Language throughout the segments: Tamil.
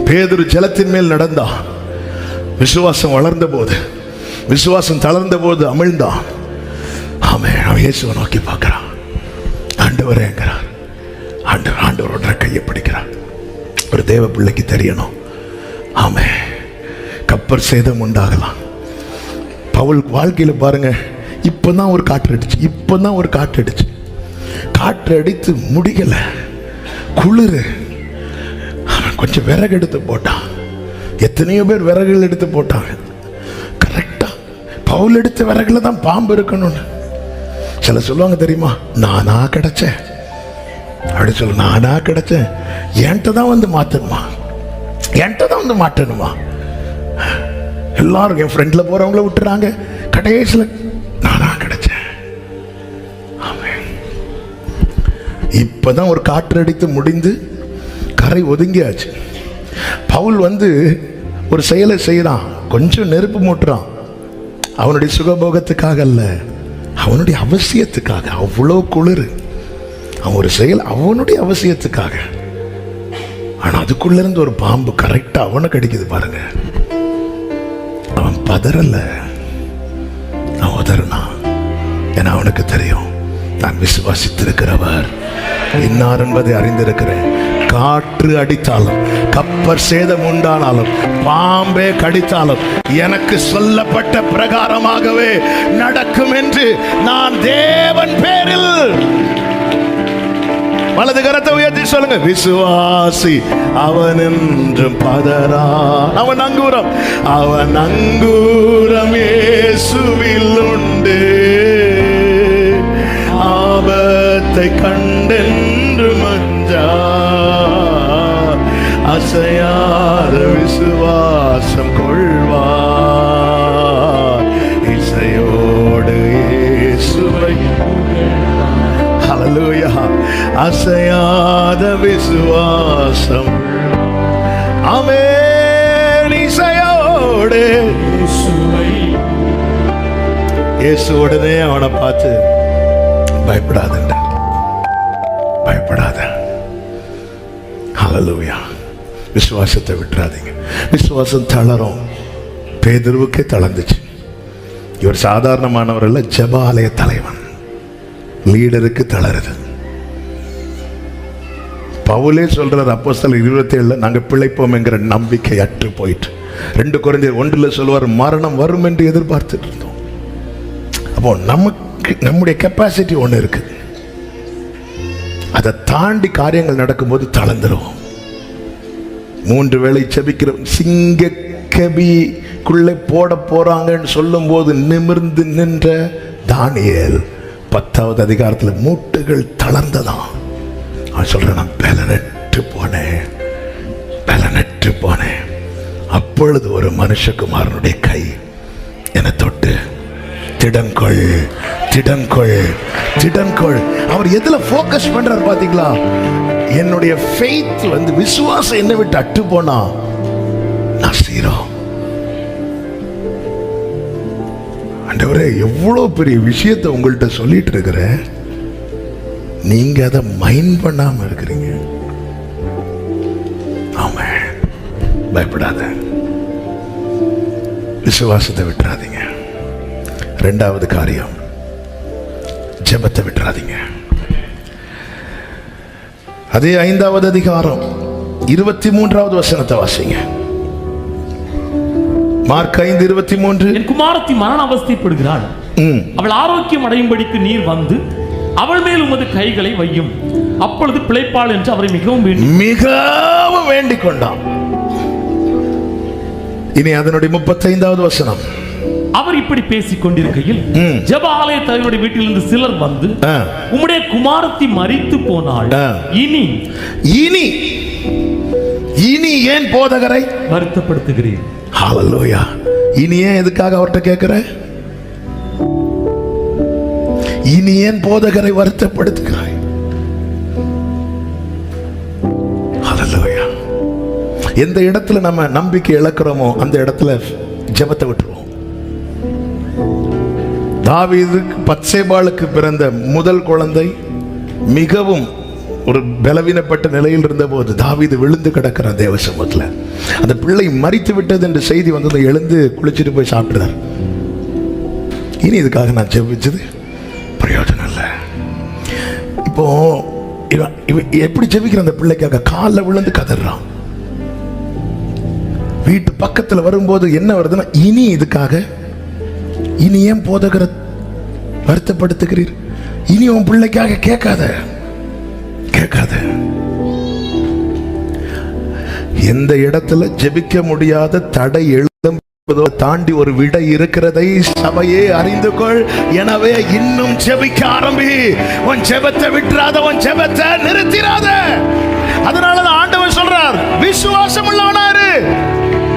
பேதுரு ஜலத்தின் மேல் நடந்தான். விசுவாசம் வளர்ந்த போது, விசுவாசம் தளர்ந்த போது அமிழ்ந்தான். ஆமென். அவன் இயேசுவை நோக்கி பார்க்கிறான். ஆண்டவரேங்கிறார். ஆண்டவரோட கையை பிடிக்கிறார். ஒரு தேவ பிள்ளைக்கு தெரியணும், ஆமென், கப்பர் சேதம் உண்டாகலாம். பவுல் வாழ்க்கையில் பாருங்க, இப்பதான் ஒரு காற்று அடித்து முடியல, குளிர். அவன் கொஞ்சம் விறகு எடுத்து போட்டான். எத்தனையோ பேர் விறகுகள் எடுத்து போட்டாங்க. கரெக்டா பவுல் எடுத்த விறகுல தான் பாம்பு இருக்கணும்னு சில சொல்லுவாங்க தெரியுமா? நானா கிடைச்சேன் அப்படி சொல்லு. நானா கிடைச்சேன், என்கிட்ட தான் வந்து மாட்டணுமா? எல்லாரும் என் ஃப்ரெண்ட்ல போறவங்கள விட்டுறாங்க, கடைசியில் நானா கிடைச்சேன். இப்பதான் ஒரு காற்று அடித்து முடிந்து கரை ஒதுங்கியாச்சு. பவுல் ஒரு செயலை செய்யறான், கொஞ்சம் நெருப்பு மூட்டுறான். அவனுடைய சுகபோகத்துக்காக அல்ல, அவனுடைய அவசியத்துக்காக. அவ்வளோ குளிர். அவன் ஒரு செயல் அவனுடைய அவசியத்துக்காக. ஆனா அதுக்குள்ள இருந்து ஒரு பாம்பு கரெக்டா அவனை கடிக்குது பாருங்க. அவன் பதறல, அவன் உதறினான். ஏன்னா அவனுக்கு தெரியும், நான் விசுவாசித்திருக்கிறவர் இன்னார் என்பதை அறிந்திருக்கிறேன். காற்று அடித்தாலும், கப்பர் சேதம் உண்டானாலும், பாம்பே கடித்தாலும் எனக்கு சொல்லப்பட்ட பிரகாரமாகவே நடக்கும் என்று நான் தேவன் பேரில். வலது கரத்தை உயர்த்தி சொல்லுங்க, விசுவாசி அவன் என்றும் பதறா. அவன் அங்கூரம் இயேசுவில் உண்டு, ஆபத்தை கண்டென்று மஞ்சா, அசையாத விசுவாசம் கொள்வார், இசையோடு இயேசுவை. ஹல்லேலூயா. அசையாத விசுவாசம். ஆமென். இசையோடு இயேசு உடனே அவனை பார்த்து, பயப்படாத. ஹல்லேலூயா. விசுவாசத்தை விட்டுறாதீங்க. விசுவாசம் தளரும். பேதுருவுக்கே தளர்ந்துச்சு. இவர் சாதாரணமானவர் அல்ல, ஜெப ஆலய தலைவன். லீடருக்கு தளருது. பவுலே சொல்றார், அப்போஸ்தலர் 27, நாங்க பிழைப்போம் என்கிற நம்பிக்கை அற்று போயிட்டு. 2 கொரிந்தியர் 1 சொல்லுவார், மரணம் வரும் என்று எதிர்பார்த்துட்டு இருந்தோம். அப்போ நம்முடைய கெப்பாசிட்டி ஒன்று இருக்கு. அதை தாண்டி காரியங்கள் நடக்கும்போது தளர்ந்துருவோம். 3 வேளை செபிக்கிற சிங்க கபிக்குள்ளே போட போறாங்கன்னு சொல்லும் போது நிமிர்ந்து நின்ற தானியேல் 10வது அதிகாரத்தில் மூட்டுகள் தளர்ந்ததான். அவன் சொல்றேன், நான் பலனற்று போனேன். அப்பொழுது ஒரு மனுஷகுமாரனுடைய கை என்னை தொட்டு, திடன்கொள். அவர் எதுல போக்கஸ் பண்றாரு பாத்தீங்களா? என்னுடைய ஃபெய்த் விசுவாசம் என்னை விட்டு அட்டு போனா நான் சீரோ. ஆண்டவரே, எவ்வளவு பெரிய விஷயத்தை உங்கள்கிட்ட சொல்லிட்டு இருக்கிறேன், நீங்க அதை மைண்ட் பண்ணாம இருக்கிறீங்க. ஆமா, பயப்படாத, விசுவாசத்தை விட்டுறாதீங்க. 2வது காரியம், ஜெபத்தை விட்டுறாதீங்க. அதே 5வது அதிகாரம் 23வது வசனத்தை வாசிங்க. மார்க் 5:23. என் குமாரத்தி மரண அவஸ்தைப்படுகிறாள், அவள் ஆரோக்கியம் அடையும்படிக்கு நீர் வந்து அவள் மேல் உமது கைகளை வையும், அப்பொழுது பிழைப்பாள் என்று அவரை மிகவும் வேண்டிக் கொண்டான். இனி அதனுடைய 35வது வசனம். அவர் இப்படி பேசிக் கொண்டிருக்கையில் ஜெப ஆலய தலைவருடைய வீட்டிலிருந்து சிலர் வந்து, உம்முடைய குமாரத்தி மரித்து போனாள், இனி ஏன் போதகரை வருத்தப்படுத்துகிறீர்? ஹல்லேலூயா. இனி ஏன் எதுக்காக அவர்கிட்ட கேட்கிற? இனி ஏன் போதகரை வருத்தப்படுத்துகிறாய்? ஹல்லேலூயா. எந்த இடத்துல நம்ம நம்பிக்கை இழக்கிறோமோ அந்த இடத்துல ஜெபத்தை விட்டுருவோம். தாவீதுக்கு பத்சேபாளுக்கு பிறந்த முதல் குழந்தை மிகவும் ஒரு பலவீனப்பட்ட நிலையில் இருந்த போது தாவீது விழுந்து கிடக்கிறான் தேவ சமூகத்தில். அந்த பிள்ளை மரித்து விட்டது என்று செய்தி வந்தது. எழுந்து குளிச்சுட்டு போய் சாப்பிட்டுறார். இனி இதுக்காக நான் ஜெபிச்சது பிரயோஜனம் இல்லை. இப்போ இவன் எப்படி ஜெபிக்கிற அந்த பிள்ளைக்காக காலில் விழுந்து கதறான். வீட்டு பக்கத்தில் வரும்போது என்ன வருதுன்னா, இனி இதுக்காக இனி ஏன் போதகரை வருத்தப்படுத்துகிறீர்? இனி உன் பிள்ளைக்காக கேட்காத. எந்த இடத்துல ஜெபிக்க முடியாத தடை எழுதும் தாண்டி ஒரு விடை இருக்கிறதை சபையே அறிந்து கொள். எனவே இன்னும் ஜெபிக்க ஆரம்பி. உன் ஜெபத்தை விட்டுறாத, உன் ஜெபத்தை நிறுத்திராத. அதனாலதான் ஆண்டவர் சொல்றார், விசுவாசம் உள்ளவனாரு.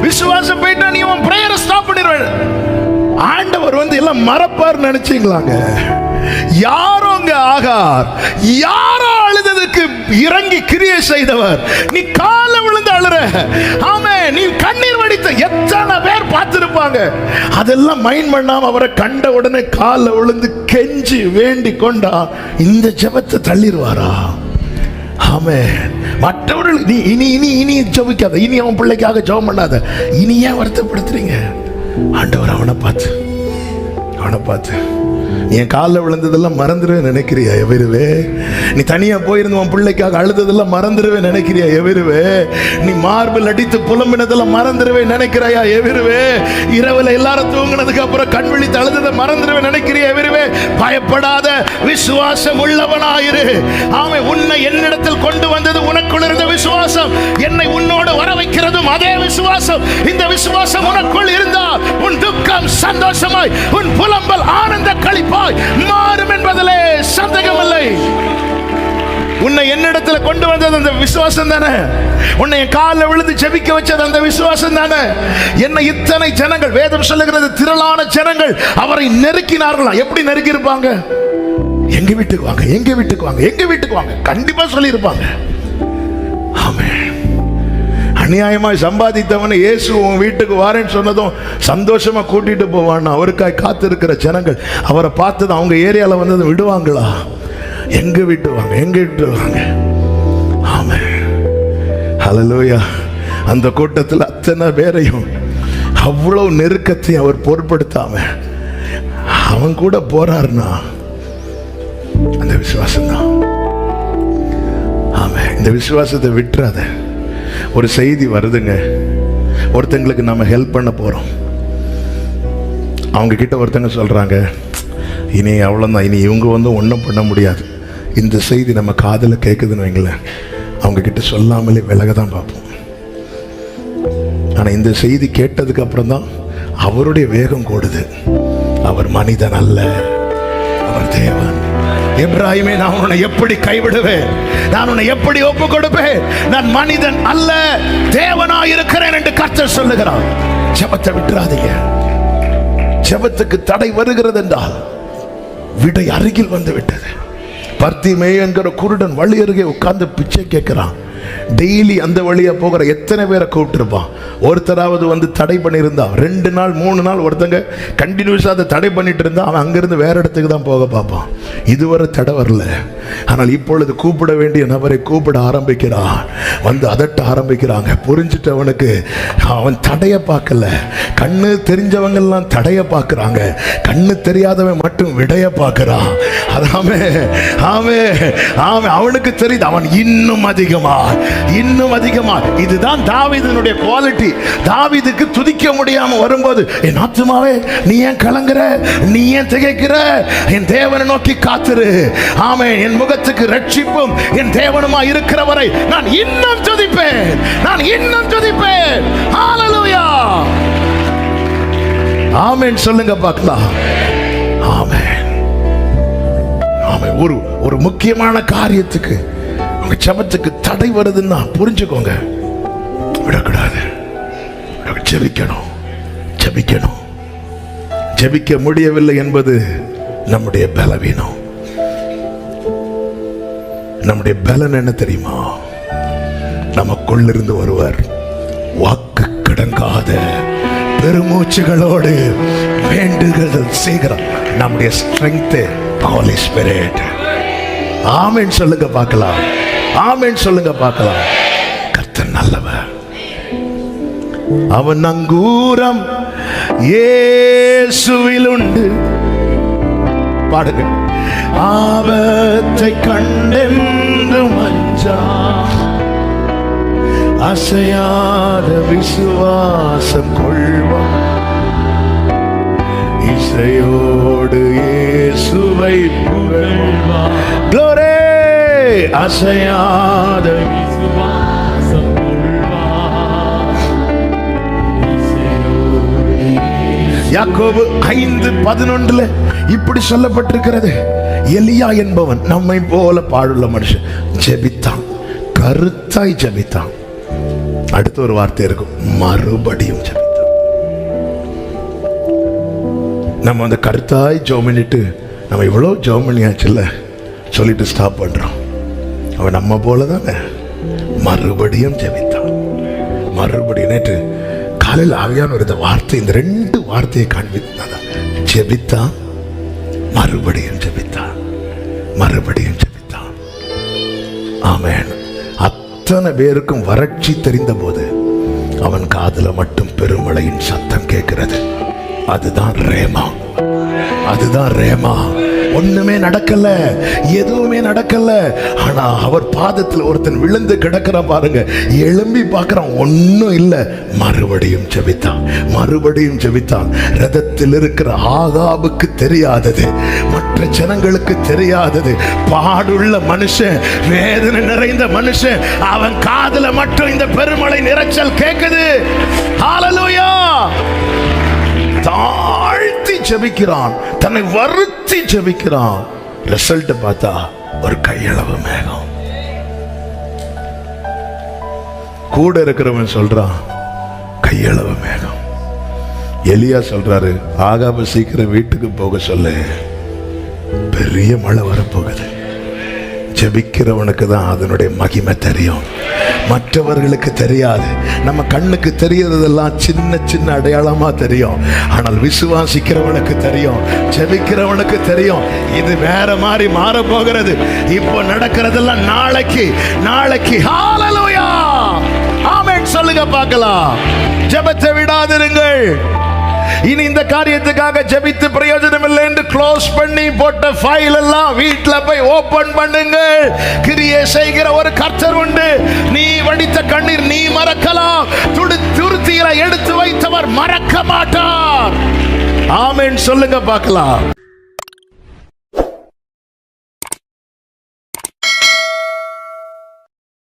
விசுவாசம் போயிட்டா நீ உன் பிரேயரை ஸ்டாப் பண்ணிடுவ. ஆண்டவர் எல்லாம் மறப்பார் நினைச்சீங்களாங்க? யாரோங்க ஆகார்? யாரோ அழுததுக்கு இறங்கி கிரியை செய்தவர். நீ கால விழுந்து அழுற. ஆமே, நீ கண்ணீர் வடித்த எத்தனை பேர் பார்த்திருப்பாங்க. அதெல்லாம் மைண்ட் பண்ணாம அவரை கண்ட உடனே கால விழுந்து கெஞ்சி வேண்டி கொண்டா இந்த ஜெபத்தை தள்ளிடுவாரா? ஆமே. மற்றவர்கள் நீ இனி இனி இனி ஜெபிக்காத, இனி அவன் பிள்ளைக்காக ஜெபம் பண்ணாத. இனி ஏன் வருத்தப்படுத்துறீங்க? ஆண்டவர் அவனை பார்த்து என் காலில் விழுந்ததெல்லாம் மறந்துடுவே நினைக்கிறியா எவருவே? நீ தனியா போயிருந்து உன் பிள்ளைக்காக அழுததெல்லாம் மறந்துடுவே நினைக்கிறியா எவருவே? நீ மார்பில் அடித்து புலம்பினதெல்லாம் மறந்துடுவே நினைக்கிறாயா எவருவே? இரவுல எல்லாரும் தூங்கினதுக்கு அப்புறம் கண் விழித்து அழுததை மறந்துடுவே நினைக்கிறியா எவருவே? பயப்படாத, விசுவாசம் உள்ளவனாயிரு. ஆமை, உன்னை என்னிடத்தில் கொண்டு வந்தது உனக்குள் இருந்த விசுவாசம். என்னை உன்னோடு வர வைக்கிறதும் அதே விசுவாசம். இந்த விசுவாசம் உனக்குள் இருந்தால் உன் துக்கம் சந்தோஷமாய், உன் புலம்பல் ஆனந்த களிப்பாய் மாறும் என்பதிலே சந்தேகமில்லை. உன்னை என்னிடத்தில் கொண்டு வந்தது அந்த விசுவாசம் தானே. உன்னை காலில் விழுந்து ஜெபிக்க வச்சது அந்த விசுவாசம் தானே. என்ன இத்தனை ஜனங்கள், வேதம் சொல்லுகிறது திரளான ஜனங்கள் அவரை நெருக்கினார்களா? எப்படி நெருக்கி இருப்பாங்க? எங்க வீட்டுக்கு வாங்க, எங்க வீட்டுக்கு வாங்க, எங்க வீட்டுக்கு வாங்க, கண்டிப்பா சொல்லி இருப்பாங்க. ஆமென். அநியாயமாய் சம்பாதித்தவனை இயேசு உன் வீட்டுக்கு வாரேன்னு சொன்னதும் சந்தோஷமா கூட்டிட்டு போவான். அவருக்காய் காத்திருக்கிற ஜனங்கள் அவரை பார்த்தது அவங்க ஏரியால வந்தது விடுவாங்களா? எங்க வீட்டு வாங்க, எங்க வீட்டு வாங்க. ஆமென். ஹல்லேலூயா. அந்த கூட்டத்தில் அத்தனை பேரையும் அவ்வளவு நெருக்கத்தையும் அவர் பொருட்படுத்தாம அவன் கூட போறாருன்னா அந்த விசுவாசம் தான். ஆமென். இந்த விசுவாசத்தை விட்டுறாத. ஒரு செய்தி வருதுங்க, ஒருத்தங்களுக்கு நம்ம ஹெல்ப் பண்ண போறோம். அவங்க கிட்ட ஒருத்தங்க சொல்றாங்க, இனி அவ்வளோதான், இனி இவங்க ஒன்றும் பண்ண முடியாது. இந்த செய்தி நம்ம காதில் கேட்குதுன்னு வைங்களேன், அவங்க கிட்ட சொல்லாமலே விலக தான் பார்ப்போம். ஆனால் இந்த செய்தி கேட்டதுக்கு அப்புறம் தான் அவருடைய வேகம் கூடுது. அவர் மனிதன் அல்ல, அவர் தேவன். எப்ராஹிமே, நான் உன்னை எப்படி கைவிடுவேன்? நான் உன்னை எப்படி ஒப்பு கொடுப்பேன்? நான் மனிதன் அல்ல, தேவனாய் இருக்கிறேன் என்று கர்த்தர் சொல்லுகிறார். ஜெபத்தை விட்டுறாதீங்க. ஜெபத்துக்கு தடை வருகிறது என்றால் விடை அருகில் வந்து விட்டது. பர்த்திமேயு என்கிற குருடன் வழி அருகே உட்கார்ந்து பிச்சை கேட்கிறான். டெய்லி அந்த வழியா போகிற எத்தனை பேரை கூப்பிட்டுருப்பான். ஒருத்தராவது தடை பண்ணியிருந்தா 2 நாள் 3 நாள் ஒருத்தங்க கண்டினியூஸாக அதை தடை பண்ணிட்டு இருந்தா அவன் அங்கிருந்து வேற இடத்துக்கு தான் போக பார்ப்பான். இதுவரை தடை வரல. ஆனால் இப்பொழுது கூப்பிட வேண்டிய நபரை கூப்பிட ஆரம்பிக்கிறான். அதட்ட ஆரம்பிக்கிறாங்க. புரிஞ்சிட்டவனுக்கு அவன் தடைய பார்க்கல. கண்ணு தெரிஞ்சவங்கெல்லாம் தடைய பார்க்கிறாங்க, கண்ணு தெரியாதவன் மட்டும் விடைய பார்க்கிறான். அதாமே ஆமே ஆமே. அவனுக்கு தெரியுது அவன் இன்னும் அதிகமா. இதுதான் தாவீதினுடைய குவாலிட்டி. தாவீதுக்கு துதிக்க முடியாம வரும்போது, என் ஆத்துமாவே நீ ஏன் கலங்குற, நீ ஏன் திகைக்கிற? என் தேவனை நோக்கி காத்திரு. ஆமே. என் முகத்துக்கு ரட்சிப்பும் என் தேவனுமா இருக்கிறவரை நான் இன்னும் துதிப்பேன், நான் இன்னும் துதிப்பேன். ஹல்லேலூயா. ஆமென் சொல்லுங்க பார்க்கலாம். ஆமென். ஆமென். ஒரு முக்கியமான காரியத்துக்கு உங்க ஜெபத்துக்கு தடை வருதுன்னா புரிஞ்சுக்கோங்க, விடக்கூடாது. ஜெபிக்கணும். ஜெபிக்க முடியவில்லை என்பது நம்முடைய பலவீனம். நம்முடைய பலன் என்ன தெரியுமா? நமக்குள்ளிருந்து ஒருவர் வாக்கு கடங்காத பெருமூச்சுகளோடு வேண்டுதல் செய்கிறார். நம்முடைய ஸ்ட்ரெங்த் ஹோலி ஸ்பிரிட். ஆமென் சொல்லுங்க பார்க்கலாம். ஆமென் சொல்லுங்க பார்க்கலாம். கர்த்தர் நல்லவர். அவன் அங்கூரம் இயேசுவில் உண்டு. பாடுங்க. ஆபத்தை கண்டென்றும் அஞ்சா, அசையாத விசுவாசம் கொள்வான். இசையோடு இயேசுவை புகழ்வான். Glory! அசையாத விசுவாசம் கொள்வார். யாக்கோபு 5:11 இப்படி சொல்லப்பட்டிருக்கிறது. எலியா என்பவன் நம்மை போல பாடுள்ள மனுஷன், ஜெபித்தான், கருத்தாய் ஜெபித்தான். அடுத்த ஒரு வார்த்தை இருக்கும், மறுபடியும் ஜெபித்தான். நம்ம அந்த கருத்தாய் ஜெபம் பண்ணிட்டு நம்ம இவ்வளவு ஜெபம் பண்ணியாச்சுல்ல சொல்லிட்டு ஸ்டாப் பண்றோம். அவன் நம்ம போல தானே மறுபடியும் ஜெபித்தான். மறுபடியும் நேற்று காலையில் ஆவியான ஒரு வார்த்தை, இந்த 2 வார்த்தையை காண்பித்தான். ஜெபித்தான், மறுபடியும் ஜெபித்தான், மறுபடியும் ஜெபித்தான். ஆமென். அத்தனை பேருக்கும் வறட்சி தெரிந்த போது அவன் காதுல மட்டும் பெருமழையின் சத்தம் கேட்கிறது. அதுதான் ரேமா, அதுதான் ரேமா. ஒண்ணுமே நடக்கல, எதுவுமே நடக்கல. ஆனா அவர் பாதத்தில் ஒருத்தன் விழுந்து கிடக்கிறான் பாருங்க. எழும்பி பார்க்கறான், ஒன்னும் இல்ல. மறுபடியும் ஜெபித்தான், மறுபடியும் ஜெபித்தான். ரதத்தில் இருக்கிற ஆகாபுக்கு தெரியாதது, மற்ற ஜனங்களுக்கு தெரியாதது. பாடுள்ள மனுஷன், வேதனை நிறைந்த மனுஷன், அவன் காதுல மட்டும் இந்த பெருமழை நிறைச்சல் கேக்குது. ஹல்லேலூயா! தாழ்த்தி ஜெபிக்கிறான், தன்னை வருத்தி ஜெபிக்கிறான். ரிசல்ட் பார்த்தா ஒரு கையளவு மேகம். கூட இருக்கிறவன் சொல்றான் கையளவு மேகம். எலியா சொல்றாரு, ஆகாபு சீக்கிரம் வீட்டுக்கு போக சொல்லு, பெரிய மழை வரப்போகுது. ஜெபிக்கிறவனுக்கு தான் அதனுடைய மகிமை தெரியும், மற்றவர்களுக்கு தெரியாது. நம்ம கண்ணுக்கு தெரியறதெல்லாம் சின்ன சின்ன அடையாளமா தெரியும். ஆனால் விசுவாசிக்கிறவனுக்கு தெரியும், ஜெபிக்கிறவனுக்கு தெரியும், இது வேற மாதிரி மாற போகிறது. இப்போ நடக்கிறதெல்லாம் நாளைக்கு, நாளைக்கு. ஹல்லேலூயா! ஆமென் சொல்லுங்க பார்க்கலாம். ஜெபத்தை விடாதிருங்கள். இனி இந்த காரியத்துக்காக ஜெபித்து பிரயோஜனம் இல்லை என்று க்ளோஸ் பண்ணி போட்ட ஃபைல் எல்லாம் வீட்ல போய் ஓபன் பண்ணுங்கள். கிரியை செய்கிற ஒரு கர்த்தர் உண்டு. நீ வடித்த கண்ணீர் நீ மறக்கலாம், துருத்தியில எடுத்து வைத்தவர் மறக்க மாட்டார். ஆமென் சொல்லுங்க பார்க்கலாம்.